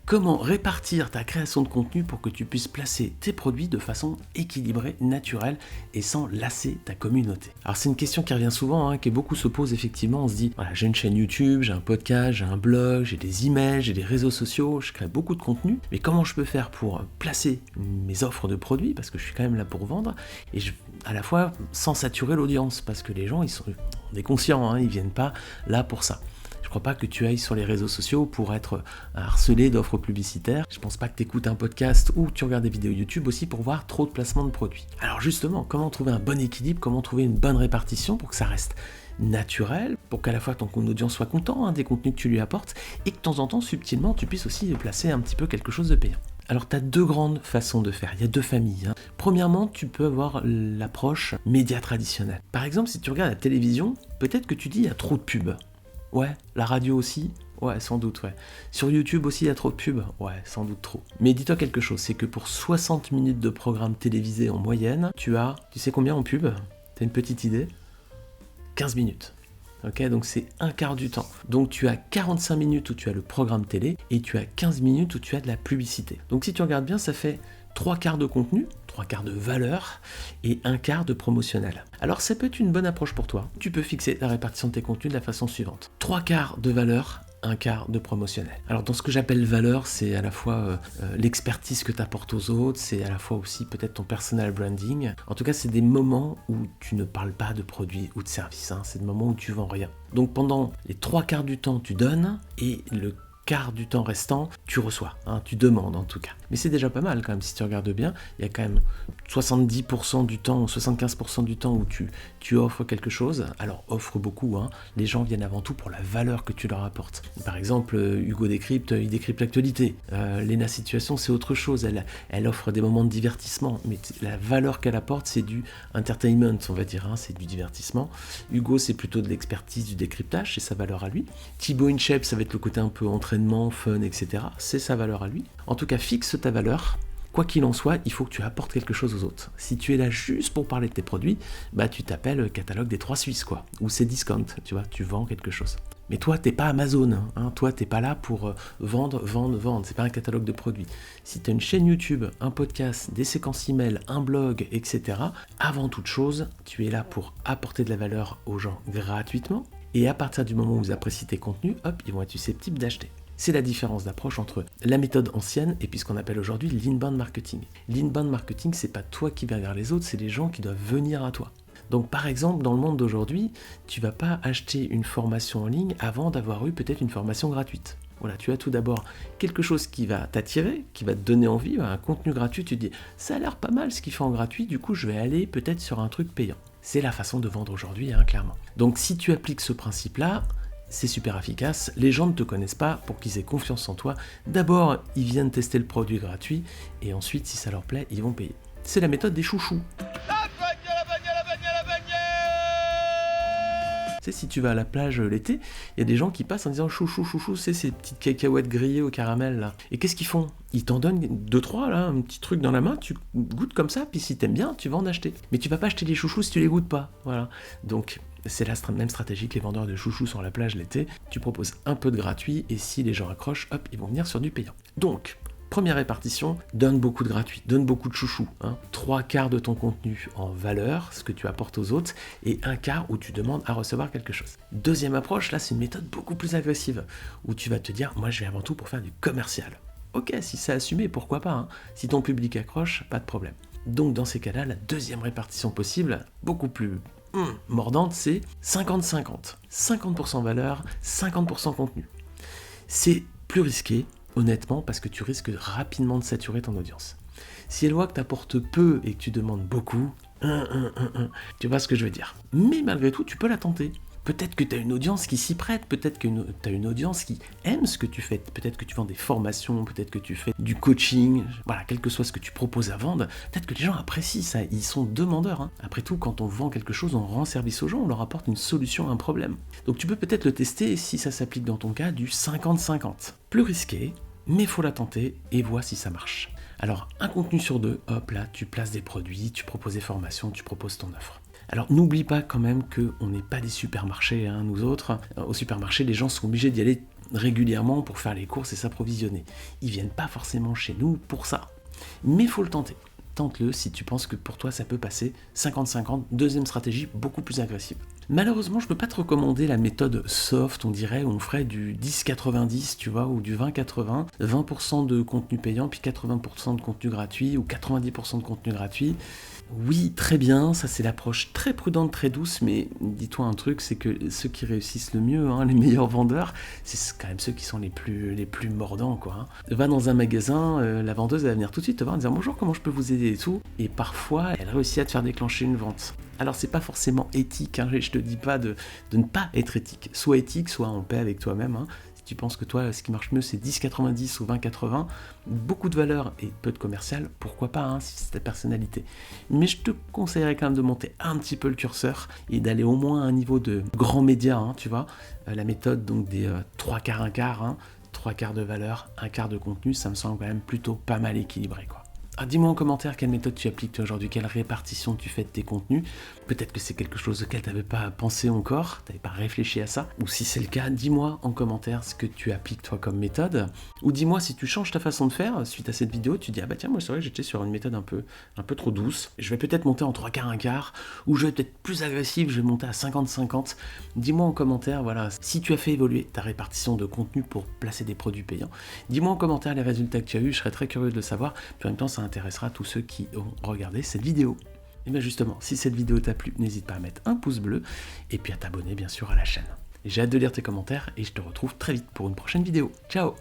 Comment répartir ta création de contenu pour que tu puisses placer tes produits de façon équilibrée, naturelle et sans lasser ta communauté? Alors c'est une question qui revient souvent, que beaucoup se posent effectivement. On se dit, voilà, j'ai une chaîne YouTube, j'ai un podcast, j'ai un blog, j'ai des emails, j'ai des réseaux sociaux, je crée beaucoup de contenu, mais comment je peux faire pour placer mes offres de produits, parce que je suis quand même là pour vendre, et à la fois sans saturer l'audience, parce que les gens, on est conscients, ils viennent pas là pour ça. Je ne crois pas que tu ailles sur les réseaux sociaux pour être harcelé d'offres publicitaires. Je ne pense pas que tu écoutes un podcast ou que tu regardes des vidéos YouTube aussi pour voir trop de placements de produits. Alors justement, comment trouver un bon équilibre, comment trouver une bonne répartition pour que ça reste naturel, pour qu'à la fois ton audience soit content des contenus que tu lui apportes et que de temps en temps, subtilement, tu puisses aussi placer un petit peu quelque chose de payant. Alors, tu as deux grandes façons de faire, il y a deux familles. Premièrement, tu peux avoir l'approche média traditionnelle. Par exemple, si tu regardes la télévision, peut-être que tu dis il y a trop de pubs. Ouais, la radio aussi. Ouais, sans doute, ouais. Sur YouTube aussi, il y a trop de pubs. Ouais, sans doute trop. Mais dis-toi quelque chose, c'est que pour 60 minutes de programme télévisé en moyenne, tu sais combien en pub? T'as une petite idée? 15 minutes. Ok, donc c'est un quart du temps. Donc tu as 45 minutes où tu as le programme télé et tu as 15 minutes où tu as de la publicité. Donc si tu regardes bien, ça fait 3 quarts de contenu, 3 quarts de valeur et 1 quart de promotionnel. Alors ça peut être une bonne approche pour toi. Tu peux fixer la répartition de tes contenus de la façon suivante. 3 quarts de valeur, 1 quart de promotionnel. Alors dans ce que j'appelle valeur, c'est à la fois l'expertise que tu apportes aux autres, c'est à la fois aussi peut-être ton personal branding. En tout cas, c'est des moments où tu ne parles pas de produits ou de services. C'est des moments où tu vends rien. Donc pendant les 3 quarts du temps, tu donnes et le quart du temps restant, tu reçois, tu demandes en tout cas. Mais c'est déjà pas mal quand même, si tu regardes bien, il y a quand même 70% du temps, 75% du temps où tu offres quelque chose. Alors offre beaucoup, les gens viennent avant tout pour la valeur que tu leur apportes. Par exemple, Hugo Décrypte, il décrypte l'actualité. Léna Situation, c'est autre chose, elle offre des moments de divertissement, mais la valeur qu'elle apporte, c'est du entertainment, on va dire, c'est du divertissement. Hugo, c'est plutôt de l'expertise, du décryptage, c'est sa valeur à lui. Thibaut InShape, ça va être le côté un peu entraînement, fun, etc. C'est sa valeur à lui. En tout cas, fixe ta valeur. Quoi qu'il en soit, il faut que tu apportes quelque chose aux autres. Si tu es là juste pour parler de tes produits, tu t'appelles catalogue des 3 Suisses, quoi. Ou c'est discount, tu vends quelque chose. Mais toi, t'es pas Amazon, toi, t'es pas là pour vendre. C'est pas un catalogue de produits. Si tu as une chaîne YouTube, un podcast, des séquences email, un blog, etc., avant toute chose, tu es là pour apporter de la valeur aux gens gratuitement. Et à partir du moment où vous appréciez tes contenus, ils vont être susceptibles d'acheter. C'est la différence d'approche entre la méthode ancienne et puis ce qu'on appelle aujourd'hui l'inbound marketing. L'inbound marketing, c'est pas toi qui vas vers les autres, c'est les gens qui doivent venir à toi. Donc par exemple, dans le monde d'aujourd'hui, tu vas pas acheter une formation en ligne avant d'avoir eu peut-être une formation gratuite. Voilà, tu as tout d'abord quelque chose qui va t'attirer, qui va te donner envie, un contenu gratuit, tu te dis « ça a l'air pas mal ce qu'il fait en gratuit, du coup je vais aller peut-être sur un truc payant ». C'est la façon de vendre aujourd'hui, clairement. Donc si tu appliques ce principe-là, c'est super efficace, les gens ne te connaissent pas pour qu'ils aient confiance en toi. D'abord, ils viennent tester le produit gratuit et ensuite, si ça leur plaît, ils vont payer. C'est la méthode des chouchous. Si tu vas à la plage l'été, il y a des gens qui passent en disant chouchou, c'est ces petites cacahuètes grillées au caramel là. Et qu'est-ce qu'ils font? Ils t'en donnent 2-3 là, un petit truc dans la main, tu goûtes comme ça, puis si t'aimes bien, tu vas en acheter. Mais tu vas pas acheter les chouchous si tu les goûtes pas, voilà. Donc c'est la même stratégie que les vendeurs de chouchous sur la plage l'été. Tu proposes un peu de gratuit et si les gens accrochent, ils vont venir sur du payant. Donc première répartition, donne beaucoup de gratuit, donne beaucoup de chouchou. 3 quarts de ton contenu en valeur, ce que tu apportes aux autres, et 1 quart où tu demandes à recevoir quelque chose. Deuxième approche, là c'est une méthode beaucoup plus agressive, où tu vas te dire, moi je vais avant tout pour faire du commercial. Ok, si c'est assumé, pourquoi pas, Si ton public accroche, pas de problème. Donc dans ces cas-là, la deuxième répartition possible, beaucoup plus mordante, c'est 50-50. 50% valeur, 50% contenu. C'est plus risqué, honnêtement, parce que tu risques rapidement de saturer ton audience. Si elle voit que tu apportes peu et que tu demandes beaucoup, tu vois ce que je veux dire. Mais malgré tout, tu peux la tenter. Peut-être que tu as une audience qui s'y prête, peut-être que tu as une audience qui aime ce que tu fais, peut-être que tu vends des formations, peut-être que tu fais du coaching, voilà, quel que soit ce que tu proposes à vendre, peut-être que les gens apprécient ça, ils sont demandeurs. Après tout, quand on vend quelque chose, on rend service aux gens, on leur apporte une solution à un problème. Donc tu peux peut-être le tester, si ça s'applique dans ton cas, du 50-50. Plus risqué, mais il faut la tenter et vois si ça marche. Alors, un contenu sur 2, là, tu places des produits, tu proposes des formations, tu proposes ton offre. Alors, n'oublie pas quand même qu'on n'est pas des supermarchés, nous autres. Au supermarché, les gens sont obligés d'y aller régulièrement pour faire les courses et s'approvisionner. Ils viennent pas forcément chez nous pour ça. Mais il faut le tenter. Tente-le si tu penses que pour toi ça peut passer 50-50, deuxième stratégie beaucoup plus agressive. Malheureusement, je ne peux pas te recommander la méthode soft, on dirait, où on ferait du 10-90, tu vois, ou du 20-80, 20% de contenu payant, puis 80% de contenu gratuit, ou 90% de contenu gratuit. Oui, très bien, ça c'est l'approche très prudente, très douce, mais dis-toi un truc, c'est que ceux qui réussissent le mieux, les meilleurs vendeurs, c'est quand même ceux qui sont les plus mordants, quoi. Va dans un magasin, la vendeuse elle va venir tout de suite te voir en disant bonjour, comment je peux vous aider et tout, et parfois elle réussit à te faire déclencher une vente. Alors c'est pas forcément éthique, je te dis pas de ne pas être éthique, soit éthique, soit en paix avec toi-même. Si tu penses que toi, ce qui marche mieux, c'est 10-90 ou 20-80, beaucoup de valeur et peu de commercial, pourquoi pas, si c'est ta personnalité. Mais je te conseillerais quand même de monter un petit peu le curseur et d'aller au moins à un niveau de grand média, tu vois. La méthode donc des 3 quarts, 1 quart, 3 quarts de valeur, 1 quart de contenu, ça me semble quand même plutôt pas mal équilibré, quoi. Alors dis-moi en commentaire quelle méthode tu appliques toi aujourd'hui, quelle répartition tu fais de tes contenus. Peut-être que c'est quelque chose auquel tu n'avais pas pensé encore, tu n'avais pas réfléchi à ça. Ou si c'est le cas, dis-moi en commentaire ce que tu appliques toi comme méthode. Ou dis-moi si tu changes ta façon de faire suite à cette vidéo, tu dis ah bah tiens moi c'est vrai que j'étais sur une méthode un peu trop douce. Je vais peut-être monter en 3 quarts, 1 quart, ou je vais peut-être plus agressif, je vais monter à 50-50. Dis-moi en commentaire, voilà, si tu as fait évoluer ta répartition de contenu pour placer des produits payants. Dis-moi en commentaire les résultats que tu as eu, je serais très curieux de le savoir. Puis en même temps ça intéressera tous ceux qui ont regardé cette vidéo. Et bien justement, si cette vidéo t'a plu, n'hésite pas à mettre un pouce bleu et puis à t'abonner bien sûr à la chaîne. J'ai hâte de lire tes commentaires et je te retrouve très vite pour une prochaine vidéo. Ciao!